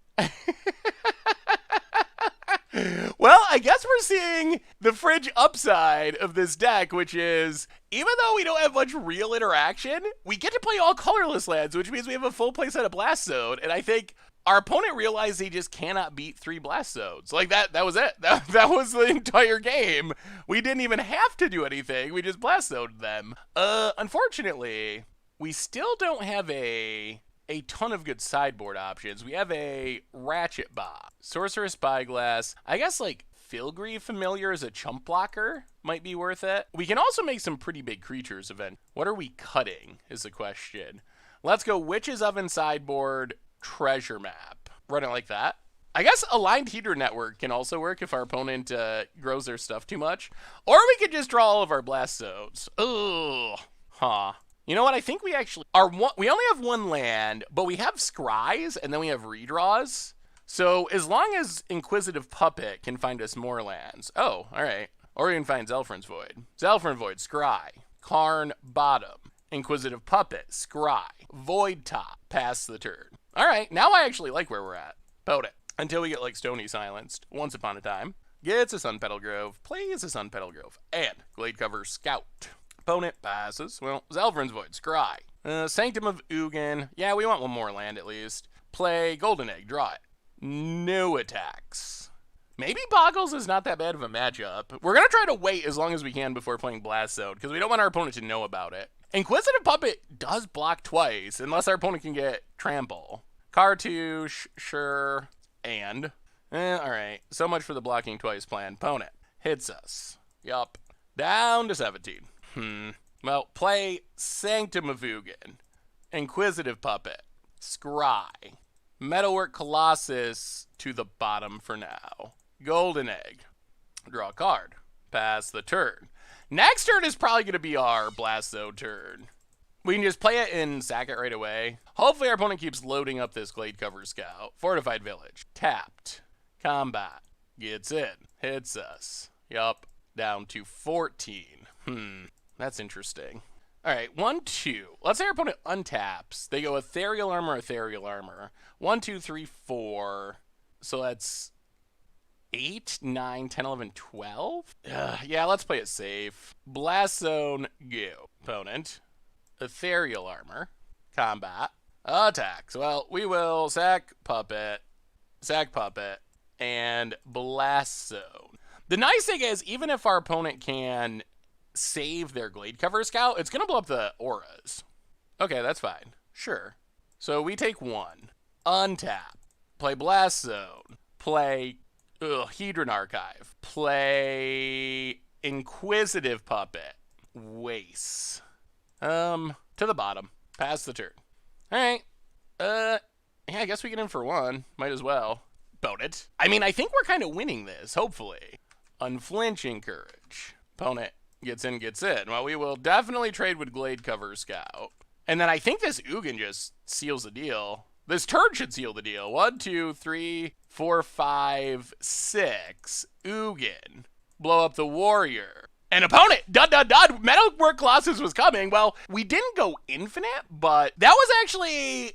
Well, I guess we're seeing the fringe upside of this deck, which is, even though we don't have much real interaction, we get to play all colorless lands, which means we have a full play set of Blast Zone. And I think our opponent realized he just cannot beat 3 Blast Zones. Like, that was it. That was the entire game. We didn't even have to do anything. We just Blast Zoned them. Unfortunately, we still don't have a ton of good sideboard options. We have a Ratchet Bob, Sorcerous Spyglass. I guess, like, Filigree Familiar as a chump blocker might be worth it. We can also make some pretty big creatures event. What are we cutting is the question. Let's go Witch's Oven sideboard, Treasure Map. Run it like that. I guess Aligned Heater Network can also work if our opponent grows their stuff too much. Or we could just draw all of our Blast Zones. Ugh. Huh. You know what? I think we actually are we only have 1 land, but we have Scries and then we have redraws. So as long as Inquisitive Puppet can find us more lands. Oh, all right. Or we can find Zelfrin's Void. Zelfrin Void, Scry. Karn Bottom. Inquisitive Puppet, Scry. Void Top. Pass the turn. All right, now I actually like where we're at. Pout it. Until we get, like, Stony Silenced. Once upon a time. Gets a Sun Petal Grove. Plays a Sun Petal Grove. And Gladecover Scout. Opponent passes. Well, Zelfrin's Void. Scry. Sanctum of Ugin. Yeah, we want 1 more land at least. Play Golden Egg. Draw it. No attacks. Maybe Boggles is not that bad of a matchup. We're going to try to wait as long as we can before playing Blast Zone, because we don't want our opponent to know about it. Inquisitive Puppet does block twice, unless our opponent can get Trample. Cartouche, sure, and... alright, so much for the blocking twice plan. Opponent hits us. Yup. Down to 17. Well, play Sanctum of Ugin. Inquisitive Puppet. Scry. Metalwork Colossus to the bottom for now. Golden Egg. Draw a card. Pass the turn. Next turn is probably going to be our Blast Zone turn. We can just play it and sack it right away. Hopefully our opponent keeps loading up this Gladecover Scout. Fortified Village. Tapped. Combat. Gets in. Hits us. Yup. Down to 14. That's interesting. Alright, 1, 2. Let's say our opponent untaps. They go Ethereal Armor, Ethereal Armor. 1, 2, 3, 4. So that's 8, 9, 10, 11, 12? Yeah, let's play it safe. Blast Zone, go. Opponent. Ethereal Armor. Combat. Attacks. Well, we will sack Puppet, and Blast Zone. The nice thing is, even if our opponent can save their Gladecover Scout, it's going to blow up the auras. Okay, that's fine. Sure. So we take 1. Untap. Play Blast Zone. Play Hedron Archive. Play Inquisitive Puppet. Waste. To the bottom. Pass the turn. Alright. Yeah, I guess we get in for 1. Might as well. Boat it. I mean, I think we're kind of winning this, hopefully. Unflinching Courage. Opponent gets in. Well, we will definitely trade with Gladecover Scout. And then I think this Ugin just seals the deal. This turn should seal the deal. 1, 2, 3, 4, 5, 6. Ugin. Blow up the warrior. An opponent, Metalwork Colossus was coming. Well, we didn't go infinite, but that was actually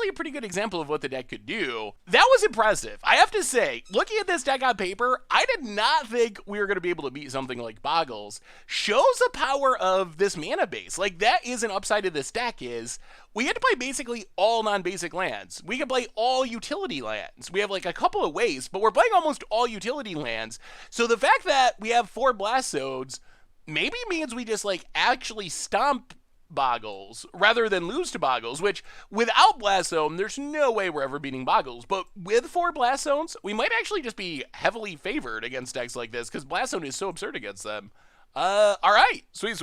a pretty good example of what the deck could do. That was impressive. I have to say, looking at this deck on paper, I did not think we were going to be able to beat something like Boggles. Shows the power of this mana base. Like, that is an upside of this deck is we get to play basically all non-basic lands. We can play all utility lands. We have like a couple of ways, but we're playing almost all utility lands. So the fact that we have 4 Blast Zones maybe means we just like actually stomp Boggles rather than lose to Boggles, which without Blast Zone, there's no way we're ever beating Boggles. But with 4 Blast Zones, we might actually just be heavily favored against decks like this because Blast Zone is so absurd against them. All right. Sweet.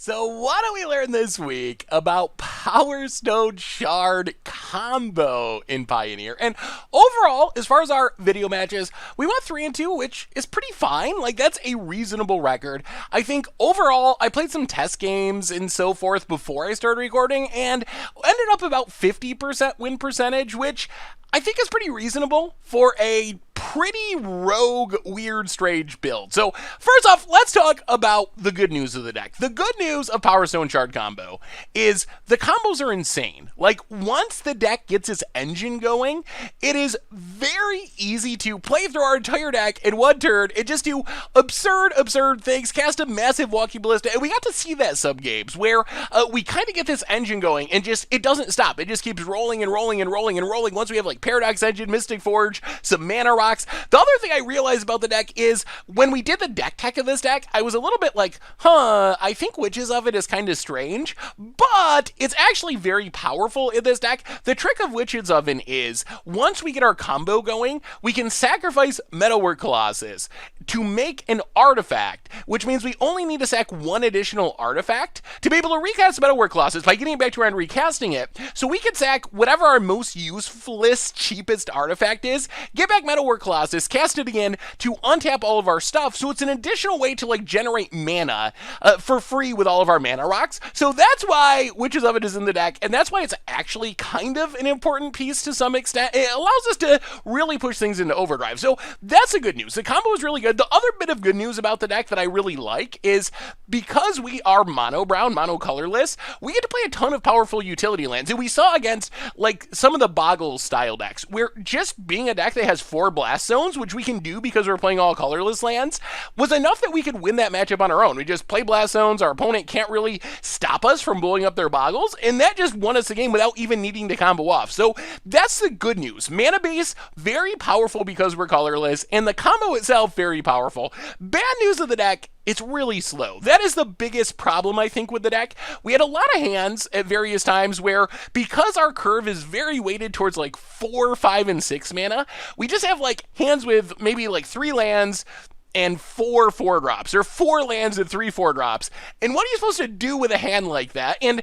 So what do we learn this week about Powerstone Shard combo in Pioneer? And overall, as far as our video matches, we went 3-2, which is pretty fine. Like, that's a reasonable record. I think overall, I played some test games and so forth before I started recording and ended up about 50% win percentage, which I think is pretty reasonable for a pretty rogue, weird, strange build. So first off, let's talk about the good news of the deck. The good news of Powerstone Shard combo is the combos are insane. Like, once the deck gets its engine going, it is very easy to play through our entire deck in one turn and just do absurd things, cast a massive Walking Ballista, and we got to see that some games where we kind of get this engine going and just, it doesn't stop. It just keeps rolling and rolling and rolling and rolling. Once we have like Paradox Engine, Mystic Forge, some Mana Rocks. The other thing I realized about the deck is when we did the deck tech of this deck, I was a little bit like, I think Witches of it is kind of strange, but it's actually very powerful in this deck. The trick of Witches Oven is once we get our combo going, we can sacrifice Metalwork Colossus to make an artifact, which means we only need to sack 1 additional artifact to be able to recast Metalwork Colossus by getting it back to around recasting it. So we can sack whatever our most useless, cheapest artifact is, get back Metalwork Colossus, cast it again to untap all of our stuff. So it's an additional way to like generate mana for free with all of our Mana Rocks. So that's why Witches of it is in the deck, and that's why it's actually kind of an important piece to some extent. It allows us to really push things into overdrive. So that's the good news. The combo is really good. The other bit of good news about the deck that I really like is because we are mono brown, mono colorless, we get to play a ton of powerful utility lands. And we saw against like some of the Boggles style decks, where just being a deck that has 4 Blast Zones, which we can do because we're playing all colorless lands, was enough that we could win that matchup on our own. We just play Blast Zones, our opponent can't really stop us from blowing up their Boggles, and that just won us the game without even needing to combo off. So that's the good news. Mana base, very powerful because we're colorless, and the combo itself, very powerful. Bad news of the deck, it's really slow. That is the biggest problem, I think, with the deck. We had a lot of hands at various times where, because our curve is very weighted towards like 4, 5, and 6 mana, we just have like hands with maybe like 3 lands and 4 4-drops, or 4 lands and 3 4-drops. And what are you supposed to do with a hand like that? And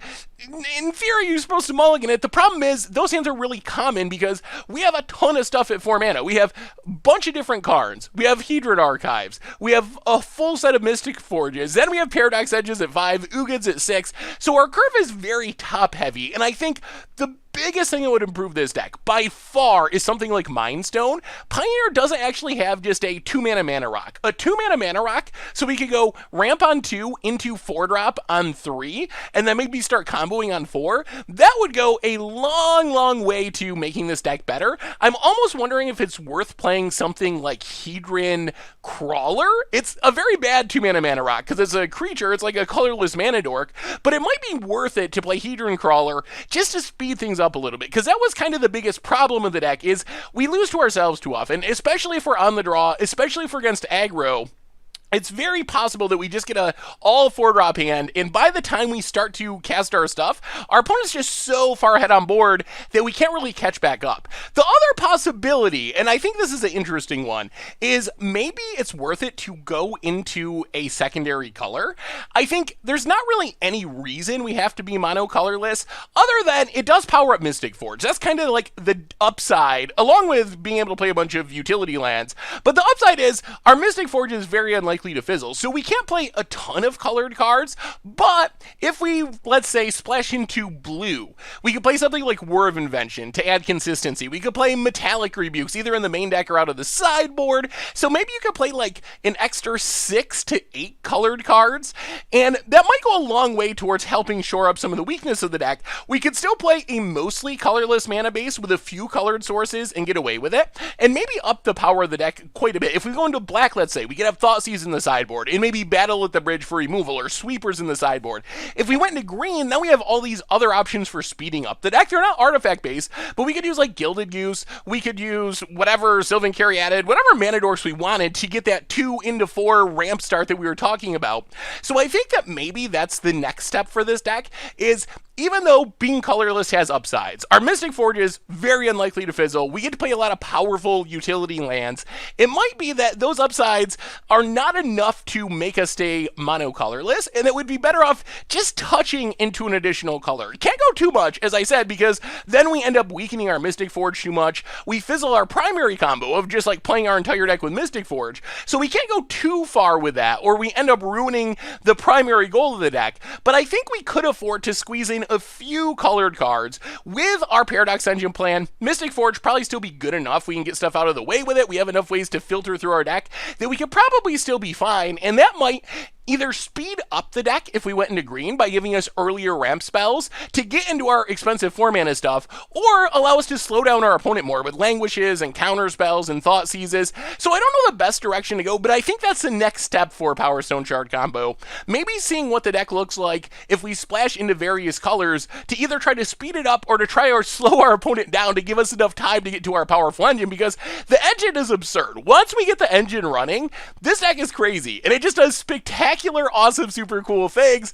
in theory, you're supposed to mulligan it. The problem is, those hands are really common because we have a ton of stuff at 4 mana. We have a bunch of different cards. We have Hedron Archives. We have a full set of Mystic Forges. Then we have Paradox Edges at 5, Ugins at 6. So our curve is very top-heavy, and I think the biggest thing that would improve this deck, by far, is something like Mind Stone. Pioneer doesn't actually have just a 2-mana Mana Rock. A 2-mana Mana Rock, so we could go ramp on 2 into 4-drop on 3, and then maybe start comboing on 4. That would go a long way to making this deck better. I'm almost wondering if it's worth playing something like Hedron Crawler. It's a very bad 2-mana Mana Rock, because it's a creature, it's like a colorless mana dork, but it might be worth it to play Hedron Crawler just to speed things up a little bit, because that was kind of the biggest problem of the deck, is we lose to ourselves too often, especially if we're on the draw, especially if we're against aggro. It's very possible that we just get a all 4-drop hand, and by the time we start to cast our stuff, our opponent's just so far ahead on board that we can't really catch back up. The other possibility, and I think this is an interesting one, is maybe it's worth it to go into a secondary color. I think there's not really any reason we have to be mono-colorless, other than it does power up Mystic Forge. That's kind of like the upside, along with being able to play a bunch of utility lands. But the upside is, our Mystic Forge is very unlikely unlikely to fizzle. So we can't play a ton of colored cards, but if we, let's say, splash into blue, we could play something like War of Invention to add consistency. We could play Metallic Rebukes, either in the main deck or out of the sideboard. So maybe you could play like an extra 6 to 8 colored cards, and that might go a long way towards helping shore up some of the weakness of the deck. We could still play a mostly colorless mana base with a few colored sources and get away with it, and maybe up the power of the deck quite a bit. If we go into black, let's say, we could have Thoughtseize in the sideboard, and maybe Battle at the Bridge for removal, or Sweepers in the sideboard. If we went into green, now we have all these other options for speeding up the deck. They're not artifact based, but we could use like Gilded Goose, we could use whatever Sylvan Caryatid, whatever mana dorks we wanted to get that 2 into 4 ramp start that we were talking about. So I think that maybe that's the next step for this deck, is even though being colorless has upsides, our Mystic Forge is very unlikely to fizzle. We get to play a lot of powerful utility lands. It might be that those upsides are not enough to make us stay mono-colorless, and it would be better off just touching into an additional color. It can't go too much, as I said, because then we end up weakening our Mystic Forge too much. We fizzle our primary combo of just like playing our entire deck with Mystic Forge. So we can't go too far with that, or we end up ruining the primary goal of the deck. But I think we could afford to squeeze in a few colored cards with our Paradox Engine plan. Mystic Forge probably still be good enough. We can get stuff out of the way with it. We have enough ways to filter through our deck that we could probably still be fine, and that might either speed up the deck if we went into green by giving us earlier ramp spells to get into our expensive 4-mana stuff, or allow us to slow down our opponent more with Languishes and counter spells and Thought Seizes. So I don't know the best direction to go, but I think that's the next step for Powerstone Shard combo. Maybe seeing what the deck looks like if we splash into various colors to either try to speed it up or to try or slow our opponent down to give us enough time to get to our powerful engine, because the engine is absurd. Once we get the engine running, this deck is crazy, and it just does spectacular, awesome, super cool things.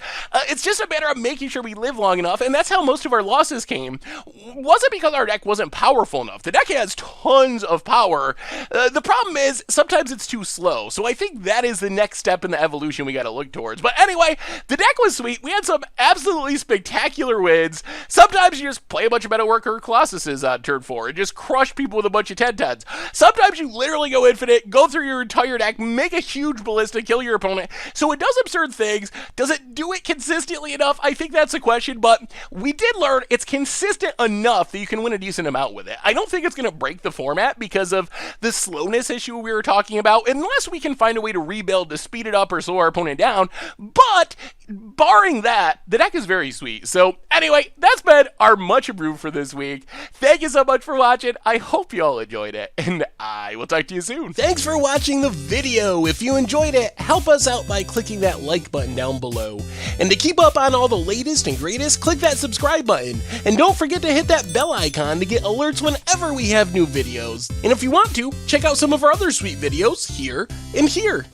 It's just a matter of making sure we live long enough, and that's how most of our losses came. Wasn't because our deck wasn't powerful enough. The deck has tons of power. The problem is sometimes it's too slow, so I think that is the next step in the evolution we got to look towards. But anyway, the deck was sweet. We had some absolutely spectacular wins. Sometimes you just play a bunch of Metalworker Colossuses on turn 4 and just crush people with a bunch of 10/10s. Sometimes you literally go infinite, go through your entire deck, make a huge ballista, kill your opponent. So it does absurd things. Does it do it consistently enough? I think that's a question, but we did learn it's consistent enough that you can win a decent amount with it. I don't think it's going to break the format because of the slowness issue we were talking about, unless we can find a way to rebuild to speed it up or slow our opponent down. But barring that, the deck is very sweet. So anyway, that's been our Much Abrew for this week. Thank you so much for watching. I hope you all enjoyed it, and I will talk to you soon. Thanks for watching the video. If you enjoyed it, help us out by clicking that like button down below. And to keep up on all the latest and greatest, click that subscribe button. And don't forget to hit that bell icon to get alerts whenever we have new videos. And if you want to, check out some of our other sweet videos here and here.